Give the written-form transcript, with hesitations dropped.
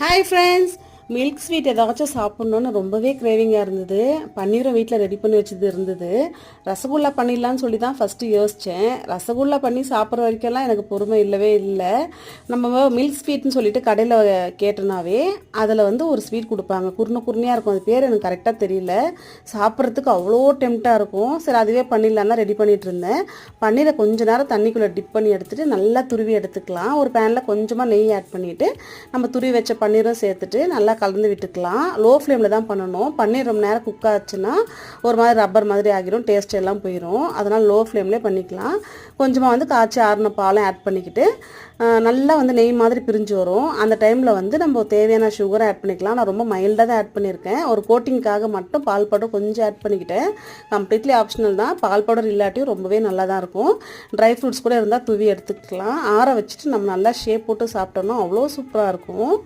Hi friends, milk sweet ஏதாச்சும் சாப்பிட்ணுன்னு ரொம்பவே கிரேவிங்காக இருந்தது. பன்னீரும் வீட்டில் ரெடி பண்ணி வச்சது இருந்தது. ரசகுல்லா பண்ணிடலான்னு சொல்லி தான் ஃபஸ்ட்டு யோசித்தேன். ரசகுல்லா பண்ணி சாப்பிட்ற வரைக்கும்லாம் எனக்கு பொறுமை இல்லவே இல்லை. நம்ம மில்க் ஸ்வீட்னு சொல்லிட்டு கடையில் கேட்டோனாவே அதில் ஒரு ஸ்வீட் கொடுப்பாங்க. குருணையாக இருக்கும். அது பேர் எனக்கு கரெக்டாக தெரியல. சாப்பிட்றதுக்கு அவ்வளோ டெம்ப்டாக இருக்கும். சரி, அதுவே பண்ணிடலான்னு ரெடி பண்ணிகிட்டு இருந்தேன். பன்னீரை கொஞ்ச நேரம் தண்ணிக்குள்ளே டிப் பண்ணி எடுத்துகிட்டு நல்லா துருவி எடுத்துக்கலாம். ஒரு பேனில் கொஞ்சமாக நெய் ஆட் பண்ணிவிட்டு நம்ம துருவி வச்ச பன்னீரும் சேர்த்துட்டு நல்லா கலந்து விட்டுக்கலாம். லோ ஃப்ளேமில் தான் பண்ணணும். பன்னீர் ரொம்ப நேரம் குக் ஆச்சுன்னா ஒரு மாதிரி ரப்பர் மாதிரி ஆகிரும், டேஸ்ட் எல்லாம் போயிடும். அதனால் லோ ஃப்ளேம்லேயே பண்ணிக்கலாம். கொஞ்சமாக காய்ச்சி ஆறின பாலும் ஆட் பண்ணிக்கிட்டு நல்லா நெய் மாதிரி பிரிஞ்சு வரும். அந்த டைமில் நம்ம தேவையான சுகரை ஆட் பண்ணிக்கலாம். நான் ரொம்ப மைல்டாக தான் ஆட் பண்ணியிருக்கேன். ஒரு கோட்டிங்காக மட்டும் பால் பவுடர் கொஞ்சம் ஆட் பண்ணிக்கிட்டேன். கம்ப்ளீட்லி ஆப்ஷனல் தான். பால் பவுடர் இல்லாட்டியும் ரொம்பவே நல்லா தான் இருக்கும். ட்ரை ஃப்ரூட்ஸ் கூட இருந்தால் தூவி எடுத்துக்கலாம். ஆற வச்சுட்டு நம்ம நல்லா ஷேப் போட்டு சாப்பிட்டோம்னா அவ்வளோ சூப்பராக இருக்கும்.